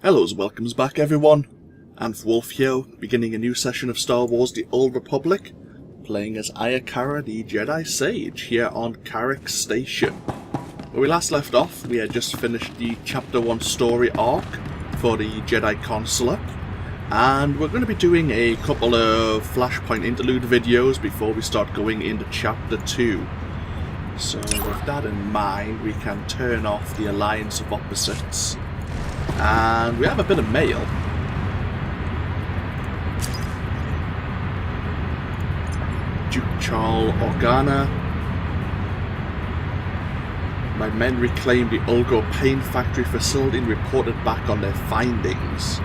Hello, welcomes back everyone. AnthWolf here, beginning a new session of Star Wars The Old Republic, playing as Ayakara the Jedi Sage here on Carrick Station. Where we last left off, we had just finished the Chapter 1 story arc for the Jedi Consular, and we're going to be doing a couple of Flashpoint interlude videos before we start going into Chapter 2. So with that in mind, we can turn off the Alliance of Opposites. And we have a bit of mail. Duke Charles Organa. My men reclaimed the Ulgo Paint Factory facility and reported back on their findings.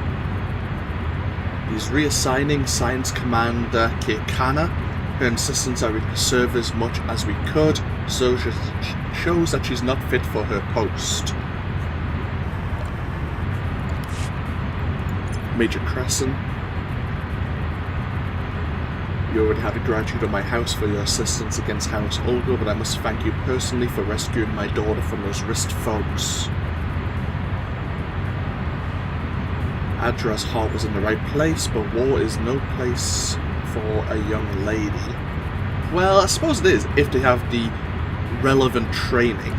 He's reassigning Science Commander Kekana. Her insistence that we preserve as much as we could, so shows that she's not fit for her post. Major Crescent. You already had a gratitude on my house for your assistance against House Ulgo, but I must thank you personally for rescuing my daughter from those wrist folks. Adra's heart was in the right place, but war is no place for a young lady. Well, I suppose it is, if they have the relevant training.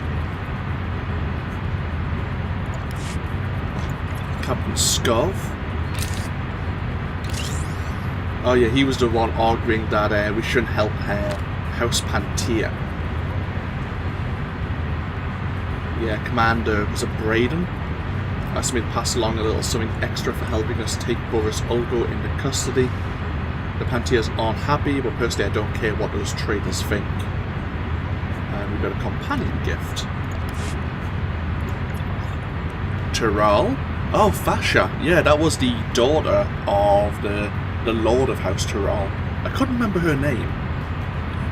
Captain Skov. Oh yeah, he was the one arguing that we shouldn't help House Pantia. Yeah, Commander, was it Braden? Asked me to pass along a little something extra for helping us take Boris Ulgo into custody. The Pantias aren't happy, but personally I don't care what those traitors think. And we've got a companion gift. Taral? Oh, Fasha. Yeah, that was the daughter of the Lord of House Taral. I couldn't remember her name,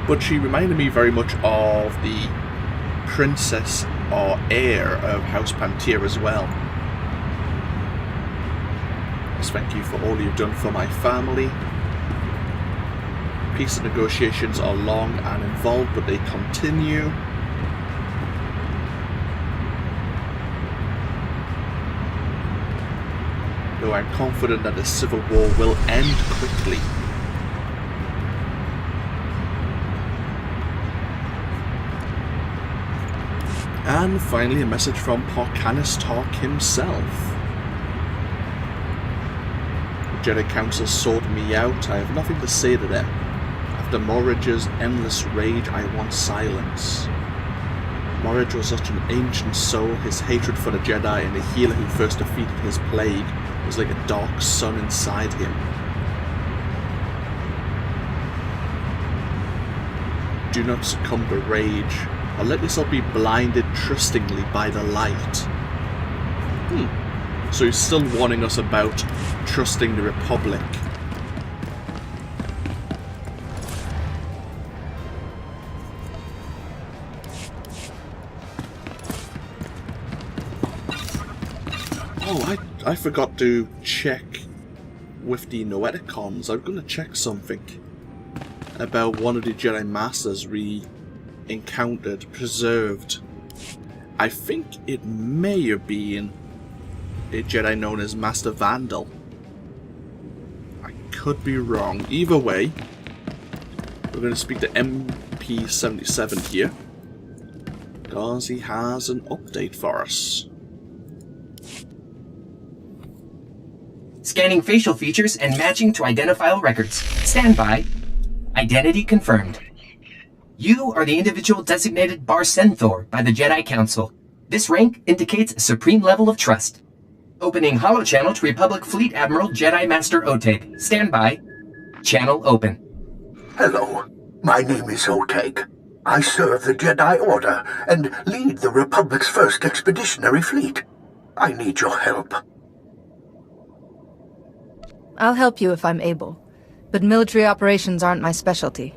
but she reminded me very much of the princess or heir of House Pantia as well. Yes, thank you for all you've done for my family. Peace negotiations are long and involved, but they continue. Though I'm confident that the civil war will end quickly. And finally a message from Porcanis Talk himself. The Jedi Council sought me out. I have nothing to say to them. After Morridge's endless rage, I want silence. Morridge was such an ancient soul. His hatred for the Jedi and the healer who first defeated his plague was like a dark sun inside him. Do not succumb to rage, or let yourself be blinded trustingly by the light. So he's still warning us about trusting the Republic. Oh, I forgot to check with the Noeticons. I'm going to check something about one of the Jedi Masters we encountered, preserved. I think it may have been a Jedi known as Master Vandal. I could be wrong. Either way, we're going to speak to MP77 here, because he has an update for us. Scanning facial features and matching to identifiable records. Stand by. Identity confirmed. You are the individual designated Bar SWTOR by the Jedi Council. This rank indicates a supreme level of trust. Opening holochannel to Republic Fleet Admiral Jedi Master Oteg. Stand by. Channel open. Hello, my name is Oteg. I serve the Jedi Order and lead the Republic's first expeditionary fleet. I need your help. I'll help you if I'm able, but military operations aren't my specialty.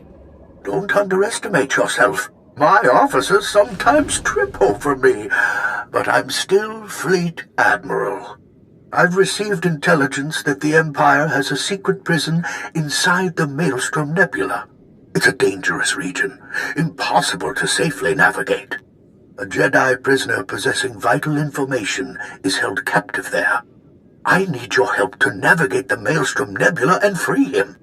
Don't underestimate yourself. My officers sometimes trip over me, but I'm still Fleet Admiral. I've received intelligence that the Empire has a secret prison inside the Maelstrom Nebula. It's a dangerous region, impossible to safely navigate. A Jedi prisoner possessing vital information is held captive there. I need your help to navigate the Maelstrom Nebula and free him.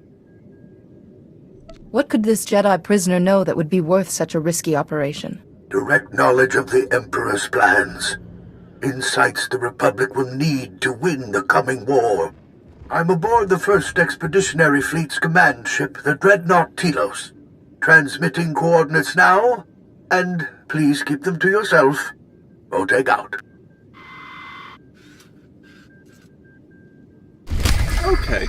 What could this Jedi prisoner know that would be worth such a risky operation? Direct knowledge of the Emperor's plans. Insights the Republic will need to win the coming war. I'm aboard the 1st Expeditionary Fleet's command ship, the Dreadnought Telos. Transmitting coordinates now, and please keep them to yourself. Oteg out. Okay.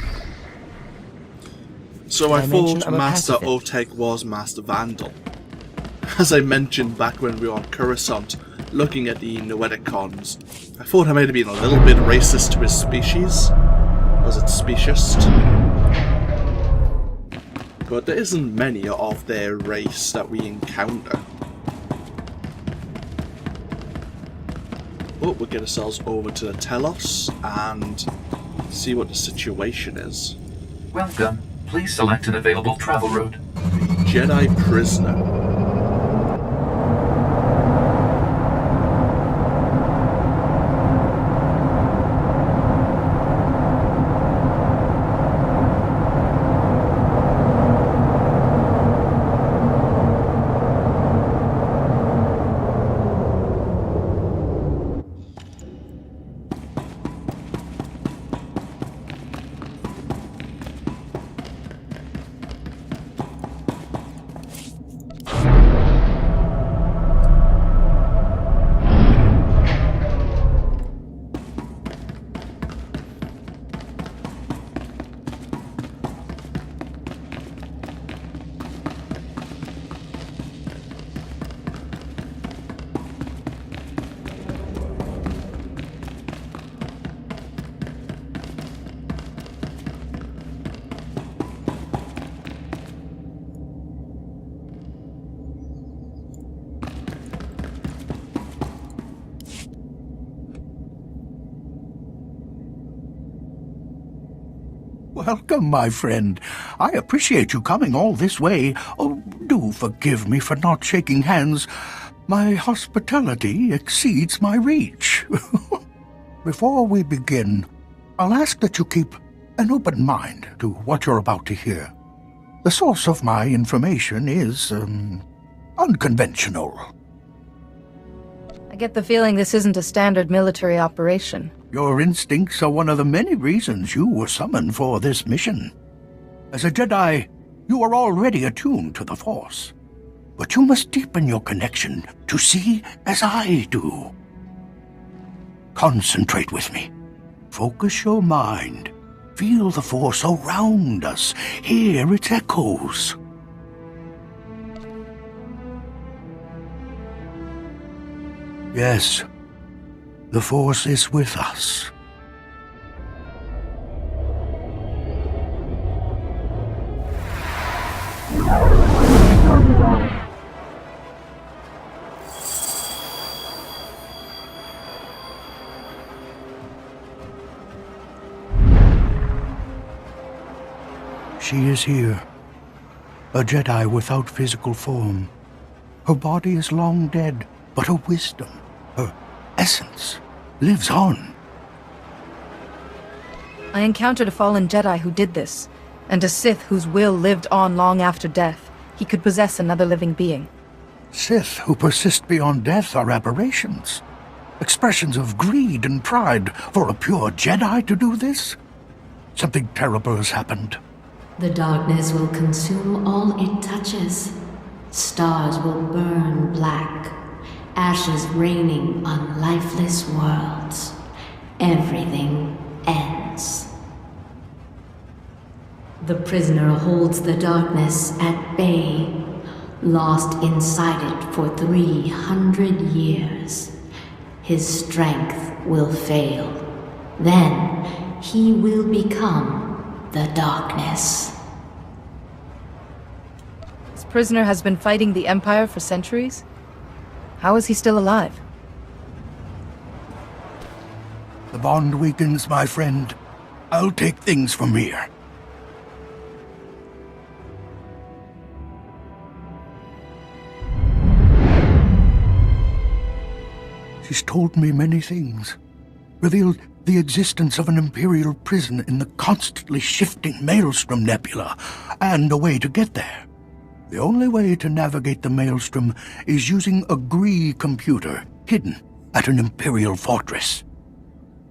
So I Dimension thought of a Master pacifist. Oteg was Master Vandal. As I mentioned back when we were on Coruscant, looking at the Noeticons, I thought I might have been a little bit racist to his species. Was it speciest? But there isn't many of their race that we encounter. But we'll get ourselves over to the Telos and see what the situation is. Welcome. Please select an available travel route. Jedi prisoner. Welcome, my friend. I appreciate you coming all this way. Oh, do forgive me for not shaking hands. My hospitality exceeds my reach. Before we begin, I'll ask that you keep an open mind to what you're about to hear. The source of my information is, unconventional. I get the feeling this isn't a standard military operation. Your instincts are one of the many reasons you were summoned for this mission. As a Jedi, you are already attuned to the Force. But you must deepen your connection to see as I do. Concentrate with me. Focus your mind. Feel the Force around us. Hear its echoes. Yes, the Force is with us. She is here, a Jedi without physical form. Her body is long dead, but her wisdom, her essence, lives on. I encountered a fallen Jedi who did this, and a Sith whose will lived on long after death. He could possess another living being. Sith who persist beyond death are aberrations. Expressions of greed and pride for a pure Jedi to do this? Something terrible has happened. The darkness will consume all it touches. Stars will burn black, ashes raining on lifeless worlds. Everything ends. The prisoner holds the darkness at bay, lost inside it for 300 years. His strength will fail. Then he will become the darkness. This prisoner has been fighting the Empire for centuries? How is he still alive? The bond weakens, my friend. I'll take things from here. She's told me many things, revealed the existence of an Imperial prison in the constantly shifting Maelstrom Nebula, and a way to get there. The only way to navigate the Maelstrom is using a Gree computer hidden at an Imperial fortress.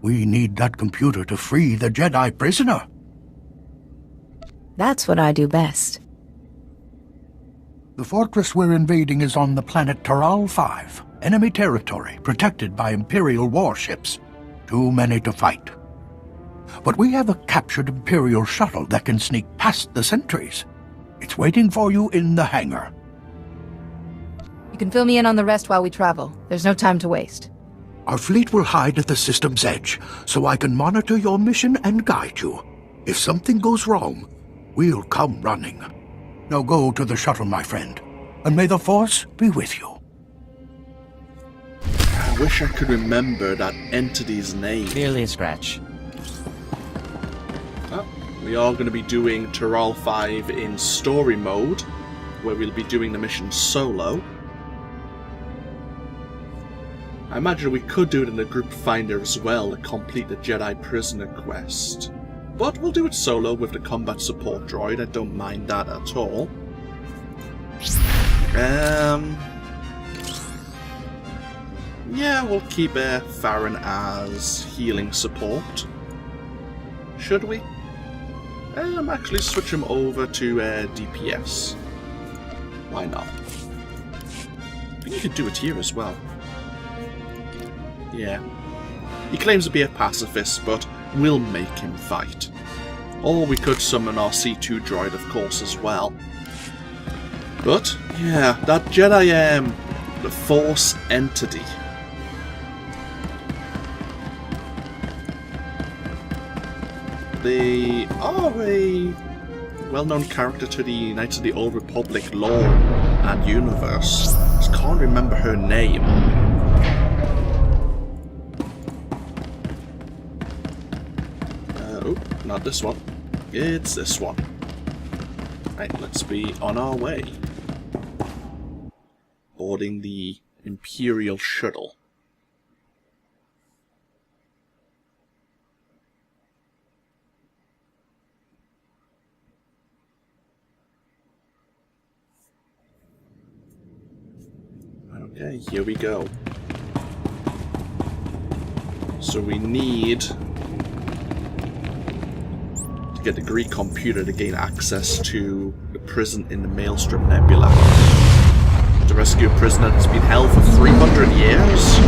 We need that computer to free the Jedi prisoner. That's what I do best. The fortress we're invading is on the planet Taral 5, enemy territory protected by Imperial warships. Too many to fight. But we have a captured Imperial shuttle that can sneak past the sentries. It's waiting for you in the hangar. You can fill me in on the rest while we travel. There's no time to waste. Our fleet will hide at the system's edge, so I can monitor your mission and guide you. If something goes wrong, we'll come running. Now go to the shuttle, my friend, and may the Force be with you. I wish I could remember that entity's name. Merely a scratch. Oh, we are going to be doing Taral 5 in story mode, where we'll be doing the mission solo. I imagine we could do it in the group finder as well to complete the Jedi prisoner quest. But we'll do it solo with the combat support droid, I don't mind that at all. Yeah, we'll keep Farron as healing support. Should we? Actually switch him over to DPS. Why not? I think you could do it here as well. Yeah. He claims to be a pacifist, but we'll make him fight. Or we could summon our C2 droid, of course, as well. But, yeah, that Jedi, the Force entity. They are a well-known character to the Knights of the Old Republic lore and universe. Just can't remember her name. Oh, not this one. It's this one. Right, let's be on our way. Boarding the Imperial shuttle. Okay, here we go. So we need to get the Gree computer to gain access to the prison in the Maelstrom Nebula. To rescue a prisoner that's been held for 300 years?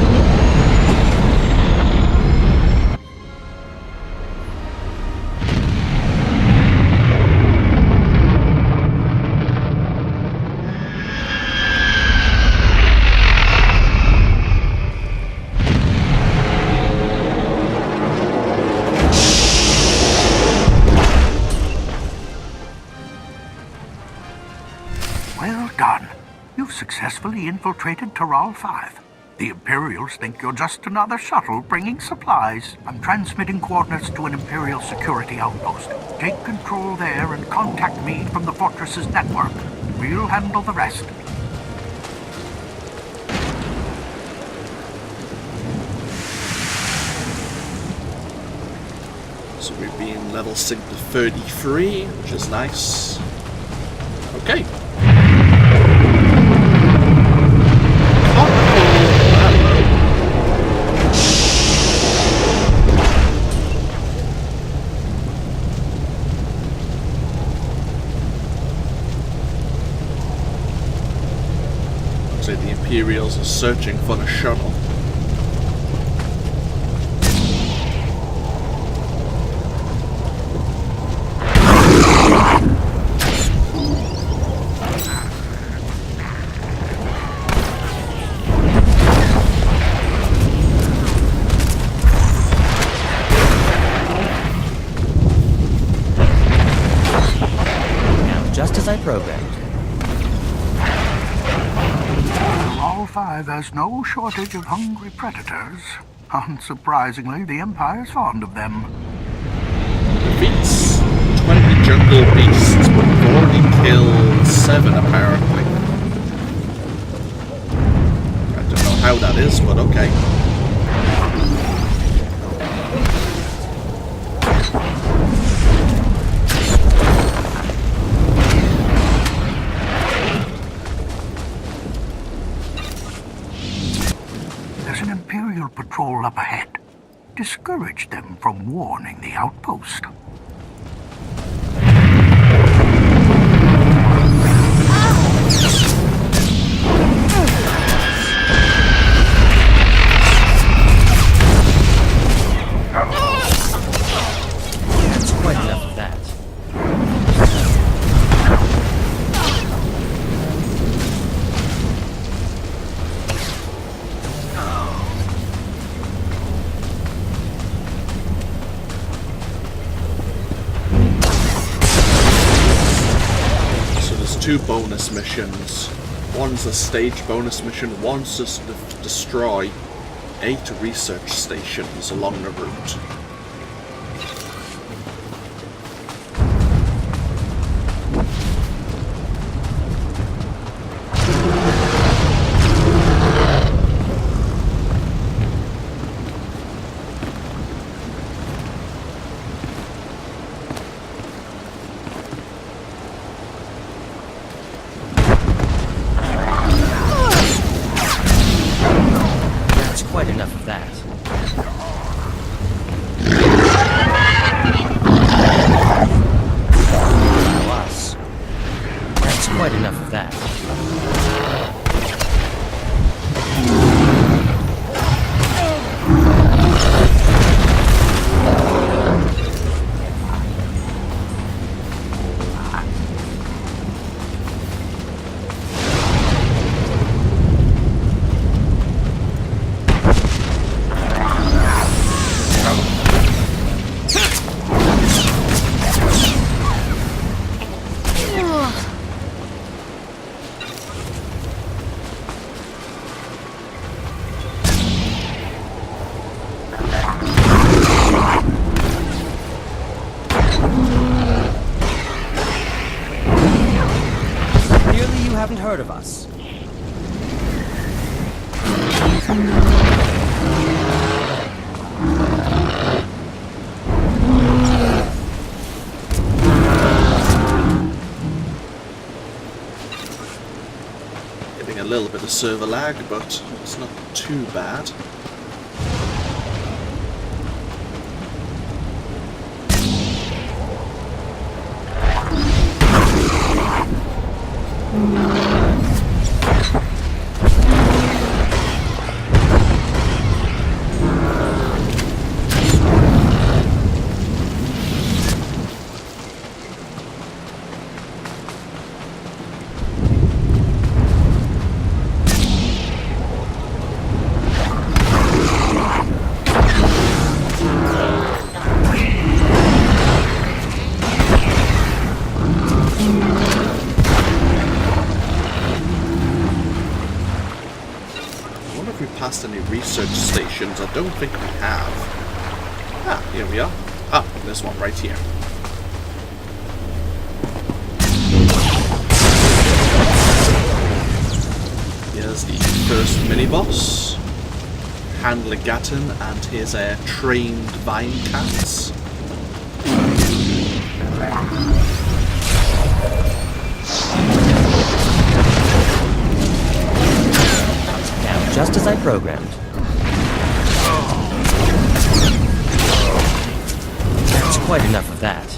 Well done. You've successfully infiltrated Taral 5. The Imperials think you're just another shuttle bringing supplies. I'm transmitting coordinates to an Imperial security outpost. Take control there and contact me from the fortress's network. We'll handle the rest. So we've been level synced to 33, which is nice. Okay. Looks like the Imperials are searching for the shuttle. Just as I programmed. All 5 has no shortage of hungry predators. Unsurprisingly, the Empire's fond of them. Defeats 20 jungle beasts, but we've already killed 7 apparently. I don't know how that is, but okay. Imperial patrol up ahead. Discourage them from warning the outpost. That's quite enough of that. So there's 2 bonus missions. One's a stage bonus mission, one's just to destroy 8 research stations along the route. Quite enough of that. Plus, that's quite enough of that. Haven't heard of us. Getting a little bit of server lag, but it's not too bad. Past any research stations? I don't think we have. Ah, here we are. Ah, there's one right here. Here's the first mini-boss. Handler Gatton and his trained vine cats. Just as I programmed. That's quite enough of that.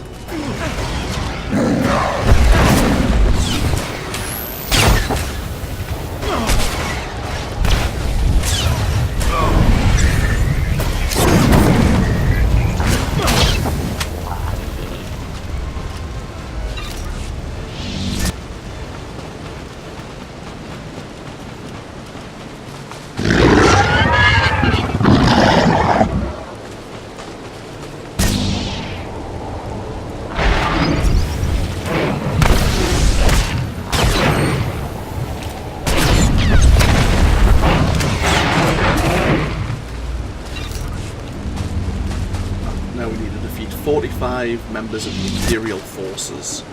Now we need to defeat 45 members of the Imperial forces.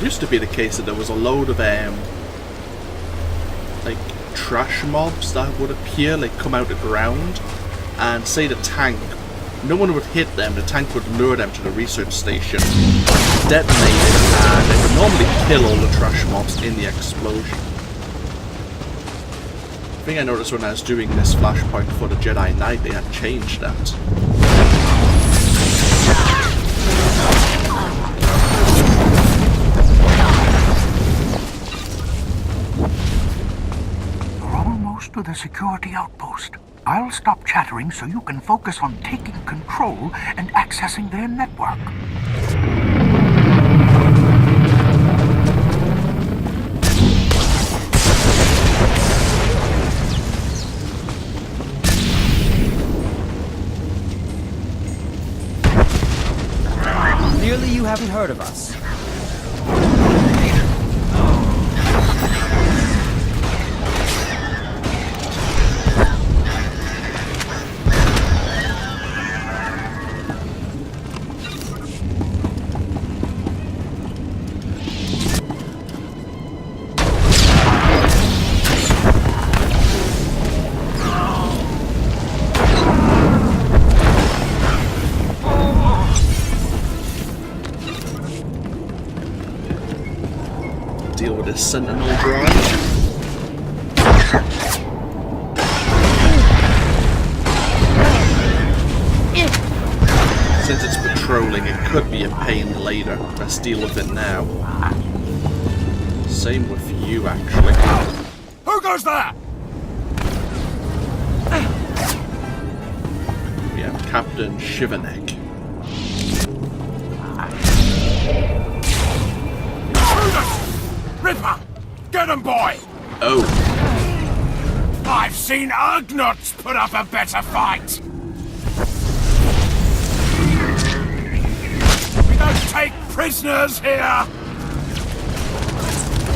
used to be the case that there was a load of like trash mobs that would appear, like come out of the ground, and say the tank, no one would hit them, the tank would lure them to the research station, detonate it, and they would normally kill all the trash mobs in the explosion. The thing I noticed when I was doing this Flashpoint for the Jedi Knight, they had changed that. To the security outpost. I'll stop chattering so you can focus on taking control and accessing their network. Clearly you haven't heard of us. Deal with this Sentinel drive. Since it's patrolling, it could be a pain later. Let's deal with it now. Same with you, actually. Who goes there? We have Captain Shiverneck. Ripper! Get him, boy! Oh. I've seen Ugnaughts put up a better fight! We don't take prisoners here!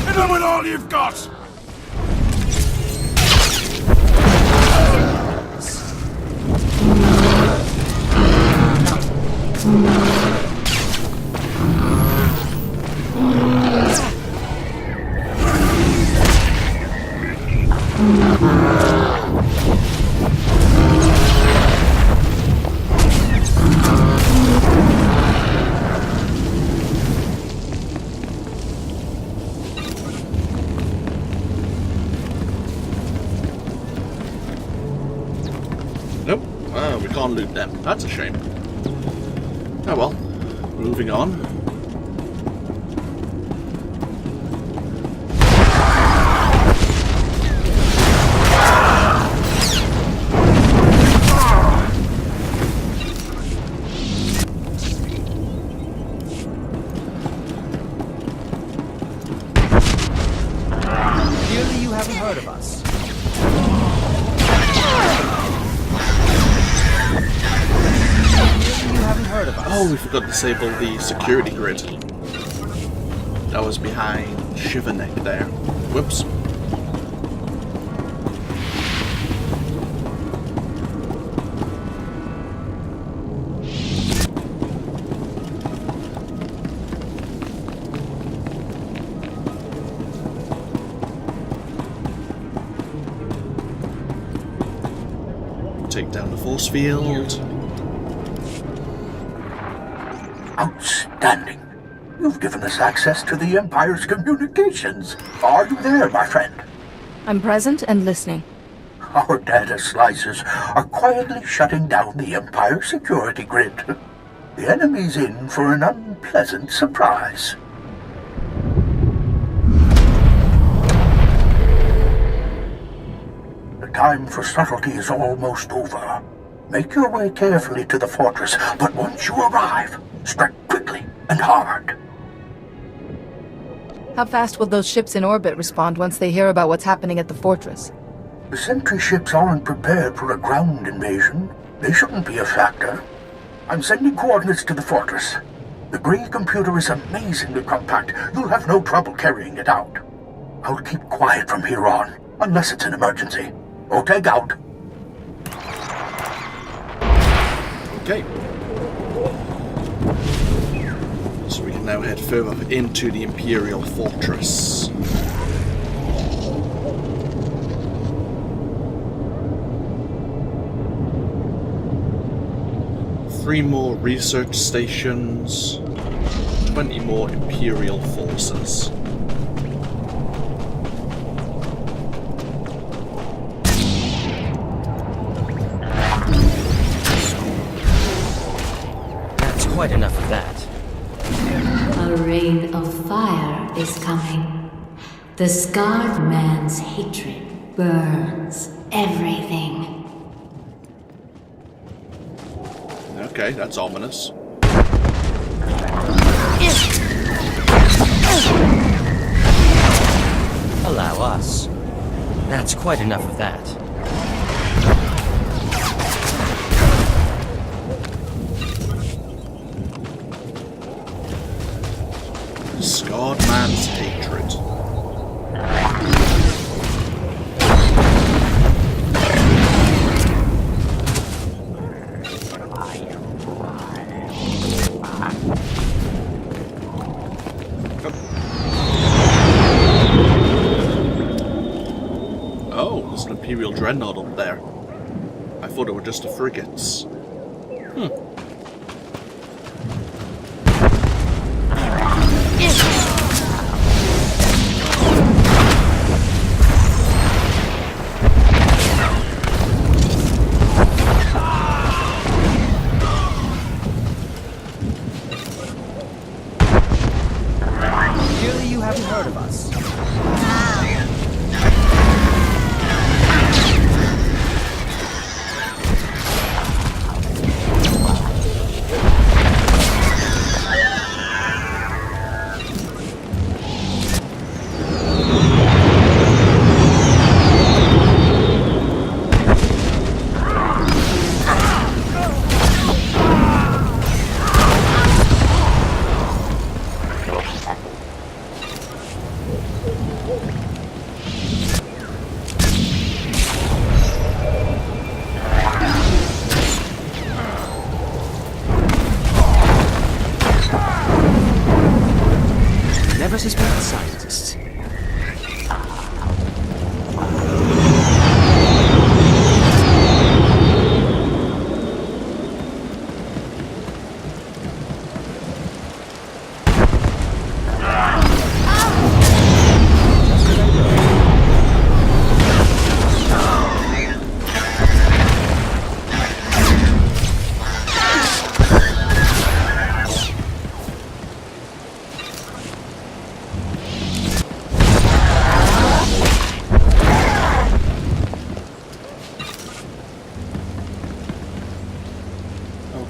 Hit them with all you've got! Nope. We can't loot them. That's a shame. Oh well. Moving on. Clearly you haven't heard of us. Clearly you haven't heard of us. Oh, we forgot to disable the security grid. That was behind Shiverneck there. Whoops. Take down the force field. Outstanding. You've given us access to the Empire's communications. Are you there, my friend? I'm present and listening. Our data slicers are quietly shutting down the Empire security grid. The enemy's in for an unpleasant surprise. The time for subtlety is almost over. Make your way carefully to the fortress, but once you arrive, strike quickly and hard. How fast will those ships in orbit respond once they hear about what's happening at the fortress? The sentry ships aren't prepared for a ground invasion. They shouldn't be a factor. I'm sending coordinates to the fortress. The Grey computer is amazingly compact. You'll have no trouble carrying it out. I'll keep quiet from here on, unless it's an emergency. OTAG out. Okay. So we can Now head further into the Imperial Fortress. Three more research stations, 20 more Imperial forces. That's quite enough of that. A rain of fire is coming. The scarred man's hatred burns everything. Okay, that's ominous. Allow us. That's quite enough of that. Scarred man's hatred. Oh, there's an Imperial dreadnought up there. I thought it were just the frigates. Surely you haven't heard of us. Never suspect scientists.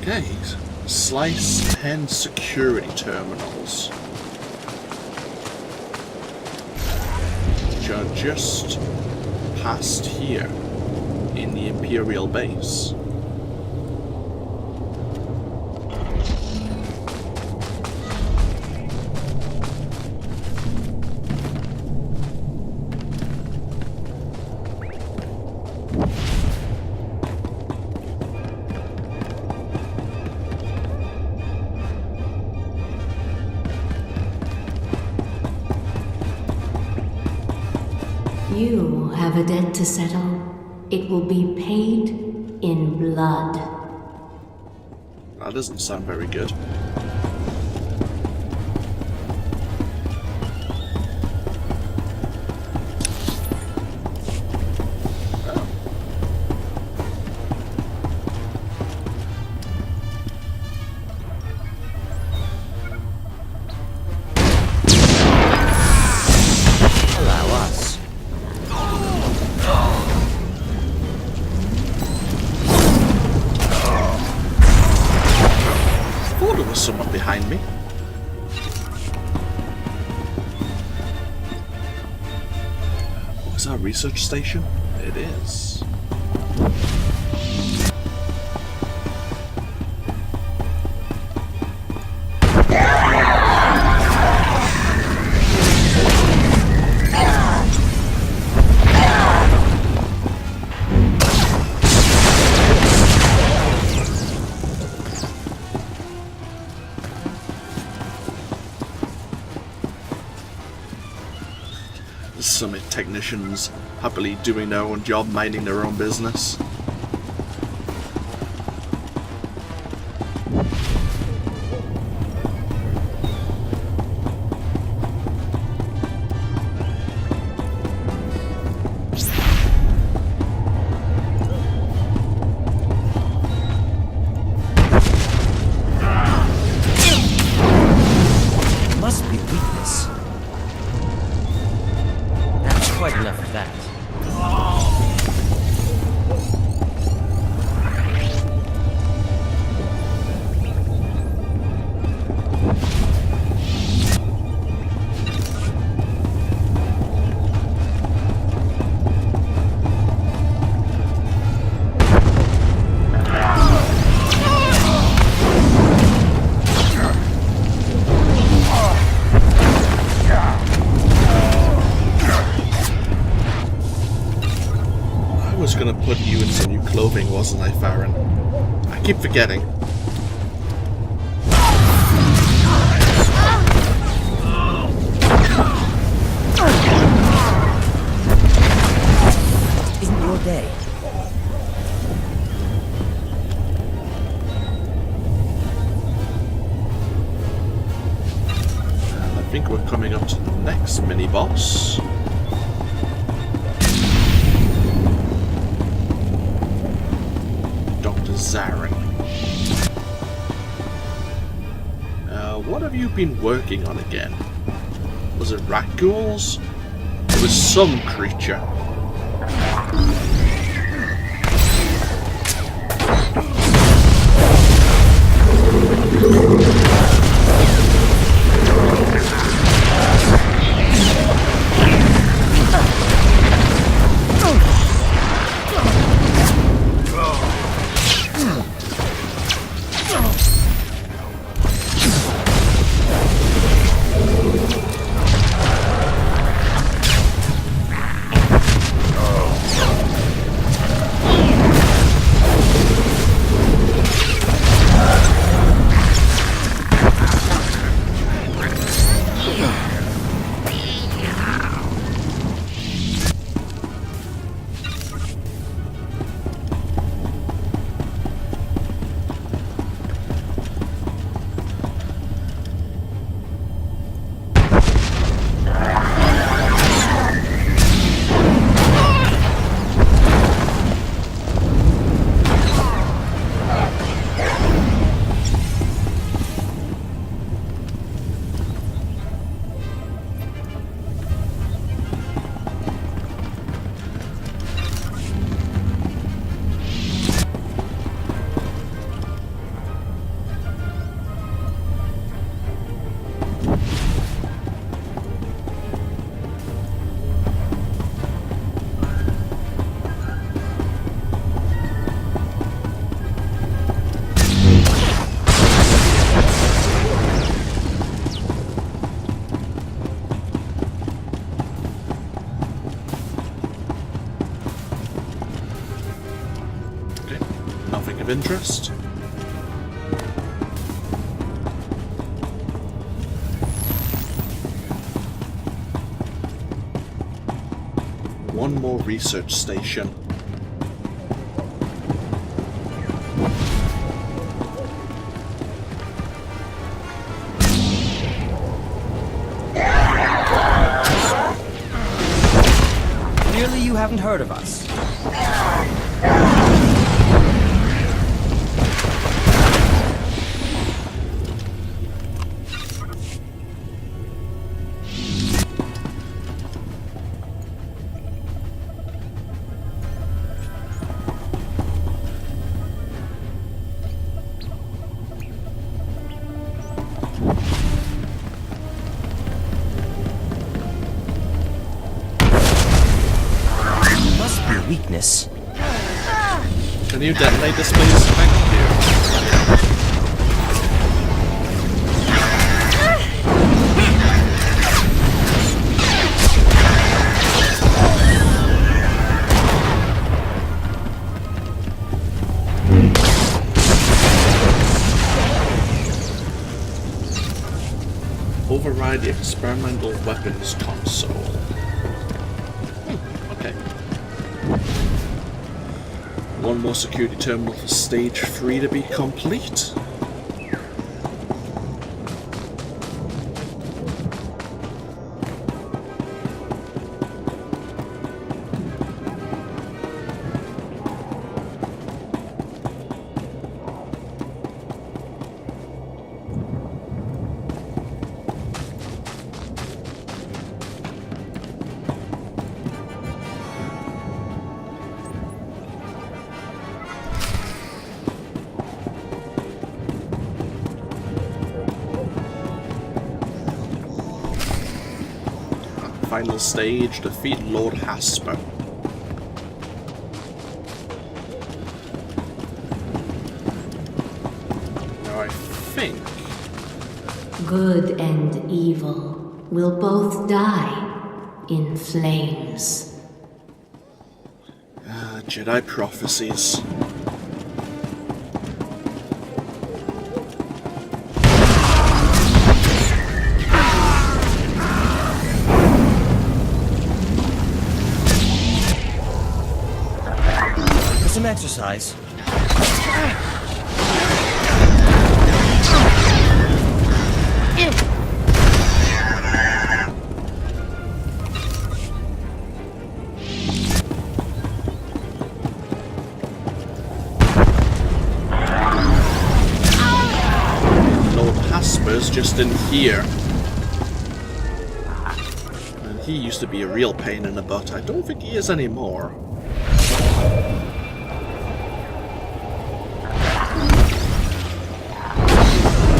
Okay, Slice 10 security terminals. Which are just past here in the Imperial base. You have a debt to settle. It will be paid in blood. That doesn't sound very good. Allow us. I thought there was someone behind me. Was that a research station? It is. Summit technicians happily doing their own job, minding their own business. Must be weakness. That's quite enough of that. I was gonna put you in some new clothing, wasn't I, Farron? I keep forgetting. Isn't your day? I think we're coming up to the next mini-boss. Dr. Zarin. What have you been working on again? Was it rat ghouls? It was some creature. Nothing of interest. One more research station. Clearly you haven't heard of us. Weakness. Can you detonate this, please? Thank you. Override the experimental weapons console. One more security terminal for stage 3 to be complete. Final stage, defeat Lord Hasper. Now I think... Good and evil will both die in flames. Jedi prophecies. Some exercise. Lord Hasper's just in here. And he used to be a real pain in the butt. I don't think he is anymore.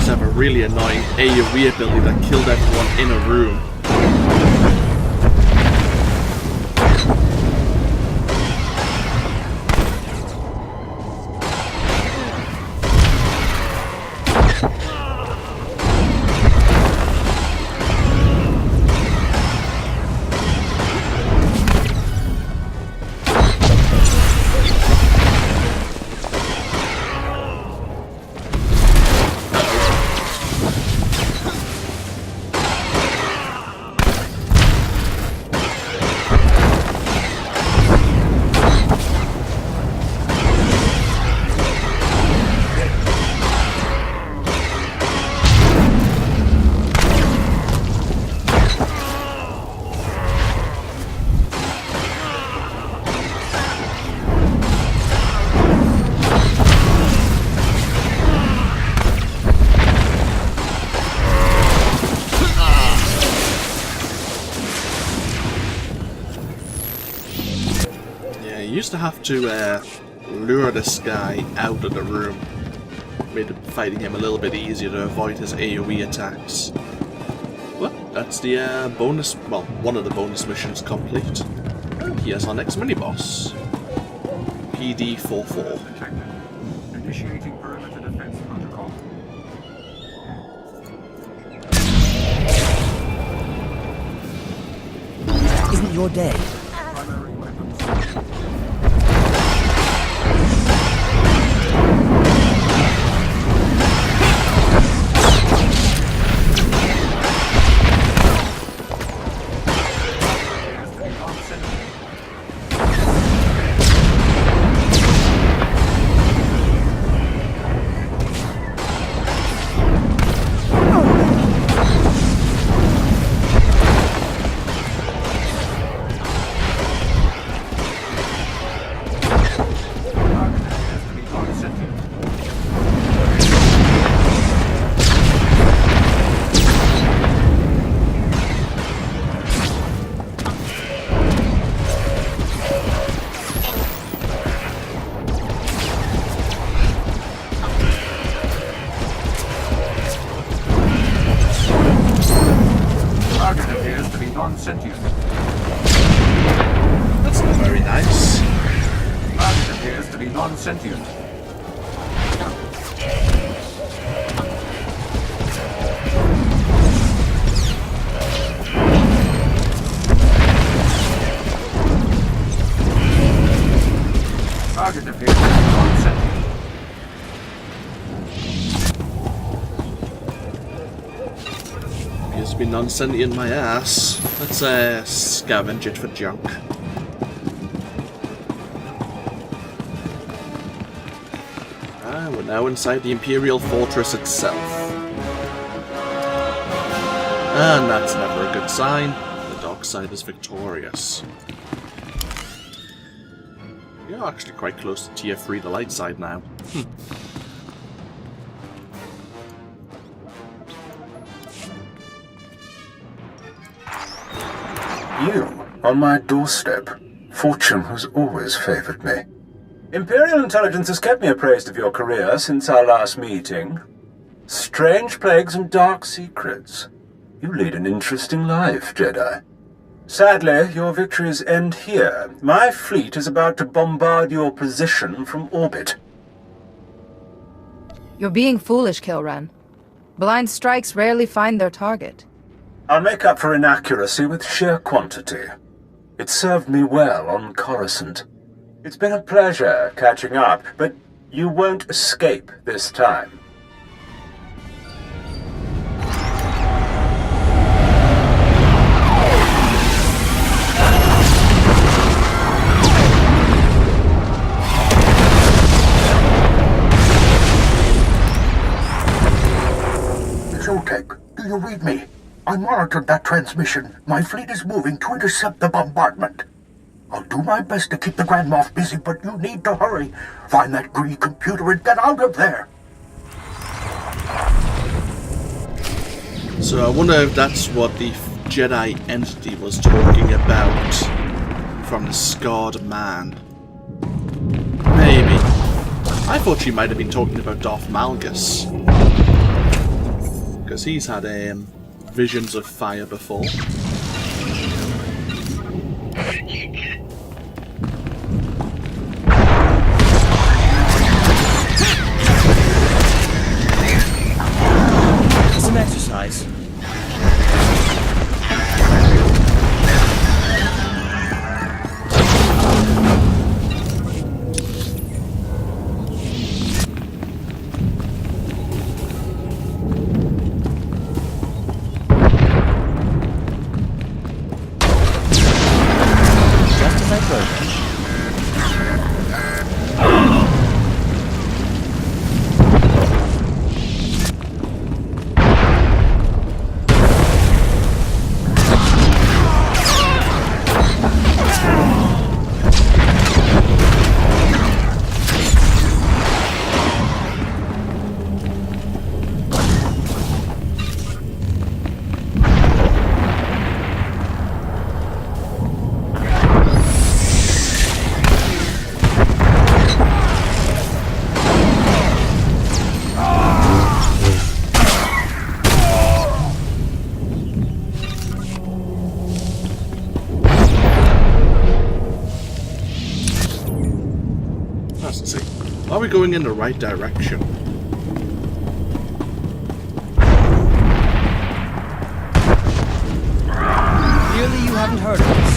Have a really annoying AoE ability that killed everyone in a room. Used to have to lure this guy out of the room. Made fighting him a little bit easier to avoid his AoE attacks. But that's the bonus, well, one of the bonus missions complete. And here's our next mini-boss. PD-44. Initiating perimeter defense protocol. Isn't your day? Primary weapons. Non-sentient. That's not very nice. Target appears to be non-sentient. Target appears to be non-sentient. Appears to be non-sentient my ass. Let's scavenge it for junk. now inside the Imperial Fortress itself. And that's never a good sign. The dark side is victorious. You're actually quite close to Tier 3, the light side now. You, on my doorstep. Fortune has always favored me. Imperial intelligence has kept me appraised of your career since our last meeting. Strange plagues and dark secrets. You lead an interesting life, Jedi. Sadly, your victories end here. My fleet is about to bombard your position from orbit. You're being foolish, Kilran. Blind strikes rarely find their target. I'll make up for inaccuracy with sheer quantity. It served me well on Coruscant. It's been a pleasure catching up, but you won't escape this time. Zoltek, do you read me? I monitored that transmission. My fleet is moving to intercept the bombardment. I'll do my best to keep the Grand Moff busy, but you need to hurry. Find that greedy computer and get out of there. So I wonder if that's what the Jedi entity was talking about from the scarred man. Maybe. I thought she might have been talking about Darth Malgus. Because he's had visions of fire before. Some exercise. Are we going in the right direction? Clearly you haven't heard of us.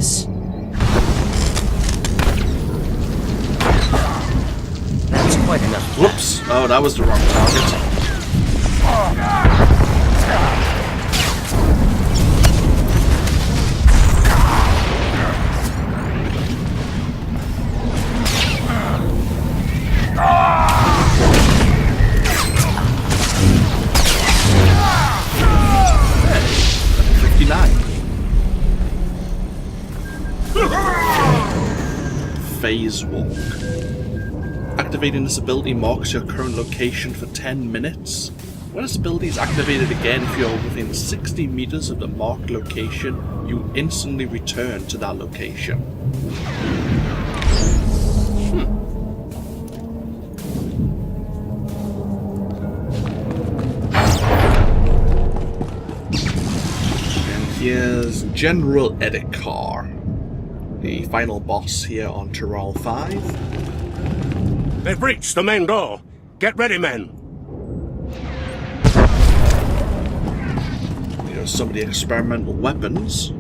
this. That's quite enough. Whoops! Oh, that was the wrong target. Phase Walk. Activating this ability marks your current location for 10 minutes. When this ability is activated again, if you're within 60 meters of the marked location, you instantly return to that location. And here's General Edikar, the final boss here on Taral 5. They've breached the main door. Get ready, men. Here's some of the experimental weapons.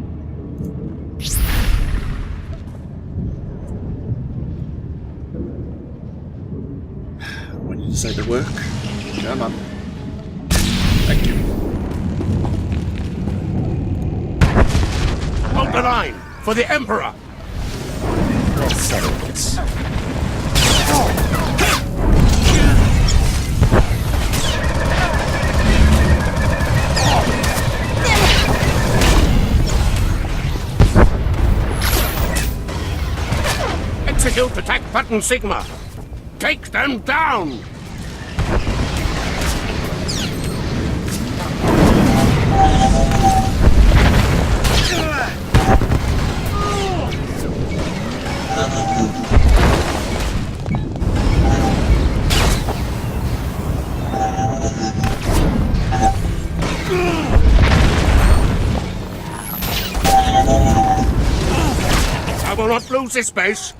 When you decide to work, come on. Thank you. Hold the line for the Emperor. Let's settle this. Execute attack button Sigma. Take them down. I will not lose this base.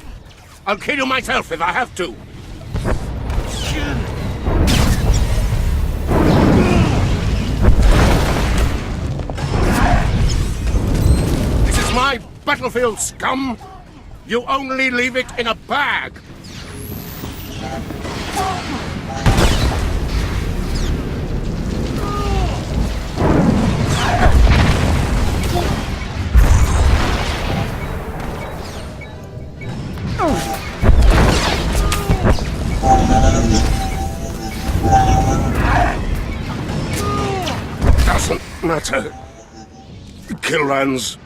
I'll kill you myself if I have to. This is my battlefield, scum. You only leave it in a bag. Doesn't matter. Kilran's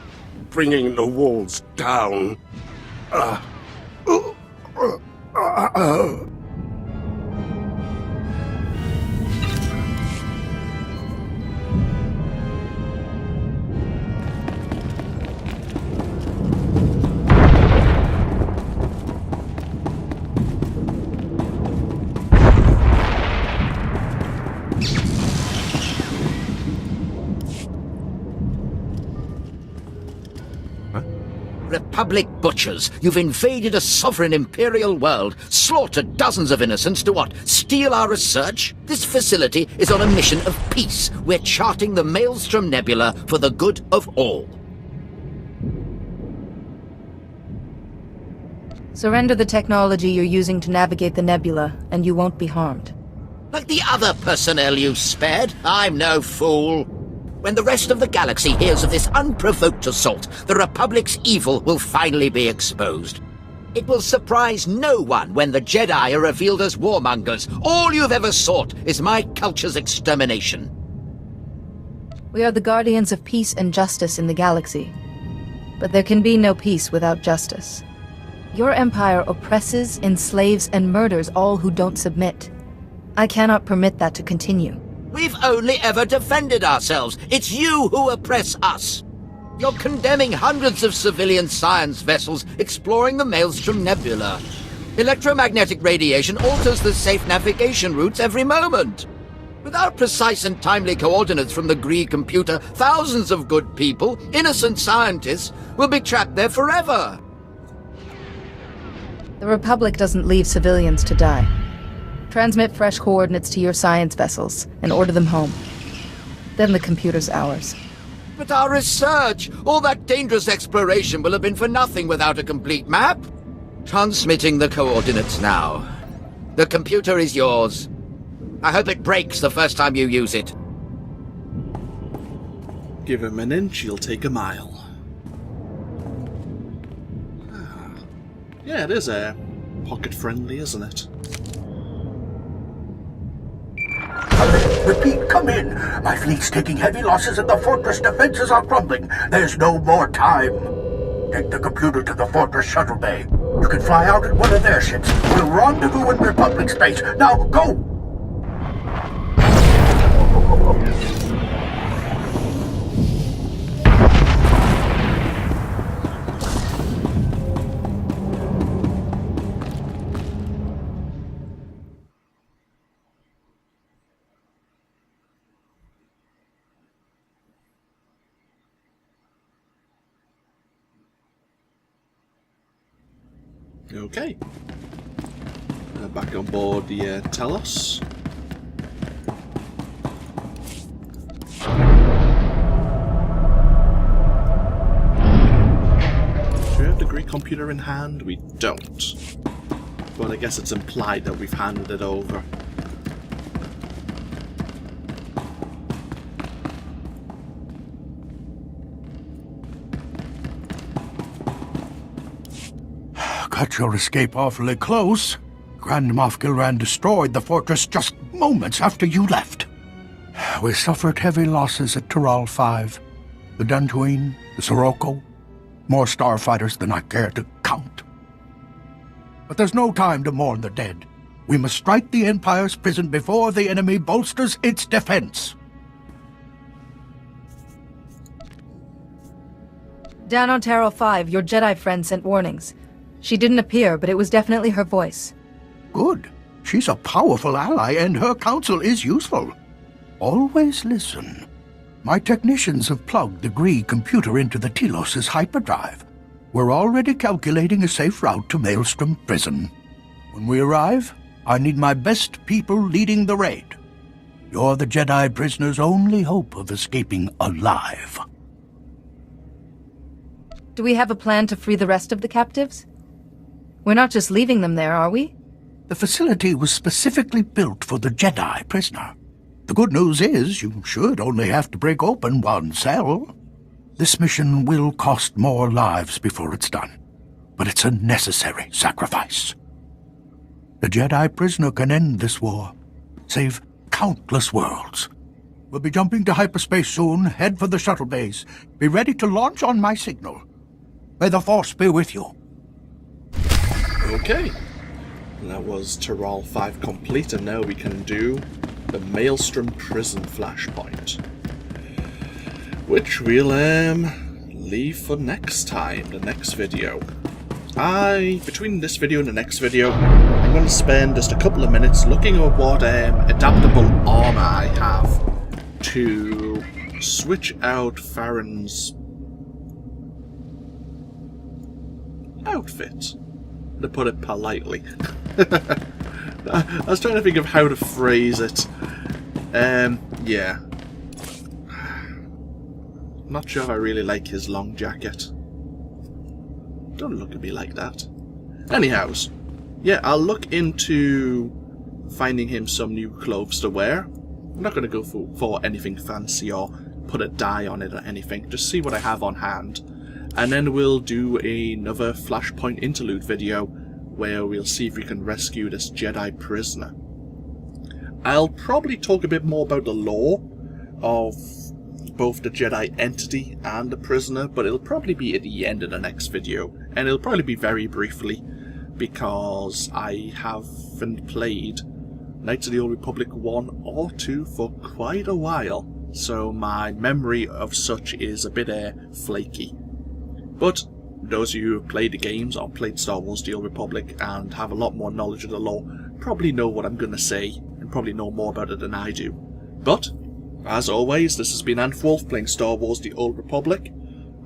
bringing the walls down. Republic butchers, you've invaded a sovereign imperial world, slaughtered dozens of innocents to what? Steal our research? This facility is on a mission of peace. We're charting the Maelstrom Nebula for the good of all. Surrender the technology you're using to navigate the nebula, and you won't be harmed. Like the other personnel you spared, I'm no fool. When the rest of the galaxy hears of this unprovoked assault, the Republic's evil will finally be exposed. It will surprise no one when the Jedi are revealed as warmongers. All you've ever sought is my culture's extermination. We are the guardians of peace and justice in the galaxy. But there can be no peace without justice. Your empire oppresses, enslaves, and murders all who don't submit. I cannot permit that to continue. We've only ever defended ourselves. It's you who oppress us. You're condemning hundreds of civilian science vessels exploring the Maelstrom Nebula. Electromagnetic radiation alters the safe navigation routes every moment. Without precise and timely coordinates from the Greed computer, thousands of good people, innocent scientists, will be trapped there forever. The Republic doesn't leave civilians to die. Transmit fresh coordinates to your science vessels and order them home. Then the computer's ours. But our research, all that dangerous exploration will have been for nothing without a complete map. Transmitting the coordinates now. The computer is yours. I hope it breaks the first time you use it. Give him an inch, he'll take a mile. Yeah, it is pocket-friendly, isn't it? Repeat, come in. My fleet's taking heavy losses and the fortress defenses are crumbling. There's no more time. Take the computer to the fortress shuttle bay. You can fly out in one of their ships. We'll rendezvous in Republic space. Now, go! Okay. Back on board the Telos. Do we have the Greek computer in hand? We don't. But I guess it's implied that we've handed it over. Cut your escape awfully close. Grand Moff Gilran destroyed the fortress just moments after you left. We suffered heavy losses at Taral 5, the Dantooine, the Sirocco, more starfighters than I care to count. But there's no time to mourn the dead. We must strike the Empire's prison before the enemy bolsters its defense. Down on Taral 5, your Jedi friend sent warnings. She didn't appear, but it was definitely her voice. Good. She's a powerful ally, and her counsel is useful. Always listen. My technicians have plugged the Greek computer into the Telos' hyperdrive. We're already calculating a safe route to Maelstrom Prison. When we arrive, I need my best people leading the raid. You're the Jedi prisoner's only hope of escaping alive. Do we have a plan to free the rest of the captives? We're not just leaving them there, are we? The facility was specifically built for the Jedi prisoner. The good news is you should only have to break open one cell. This mission will cost more lives before it's done, but it's a necessary sacrifice. The Jedi prisoner can end this war, save countless worlds. We'll be jumping to hyperspace soon. Head for the shuttle bays. Be ready to launch on my signal. May the Force be with you. Okay. That was Taral 5 complete, and now we can do the Maelstrom Prison Flashpoint. Which we'll leave for next time, the next video. Between this video and the next video, I'm going to spend just a couple of minutes looking at what adaptable armor I have to switch out Farron's outfit, to put it politely. I was trying to think of how to phrase it. Yeah. Not sure if I really like his long jacket. Don't look at me like that. Anyhows, yeah, I'll look into finding him some new clothes to wear. I'm not going to go for anything fancy or put a dye on it or anything. Just see what I have on hand. And then we'll do another Flashpoint interlude video where we'll see if we can rescue this Jedi prisoner. I'll probably talk a bit more about the lore of both the Jedi entity and the prisoner, but it'll probably be at the end of the next video, and it'll probably be very briefly, because I haven't played Knights of the Old Republic 1 or 2 for quite a while, so my memory of such is a bit flaky. But those of you who have played the games or played Star Wars The Old Republic and have a lot more knowledge of the lore probably know what I'm going to say and probably know more about it than I do. But, as always, this has been AnthWolf playing Star Wars The Old Republic.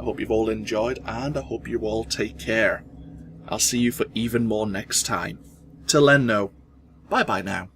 I hope you've all enjoyed, and I hope you all take care. I'll see you for even more next time. Till then, no. Bye-bye now.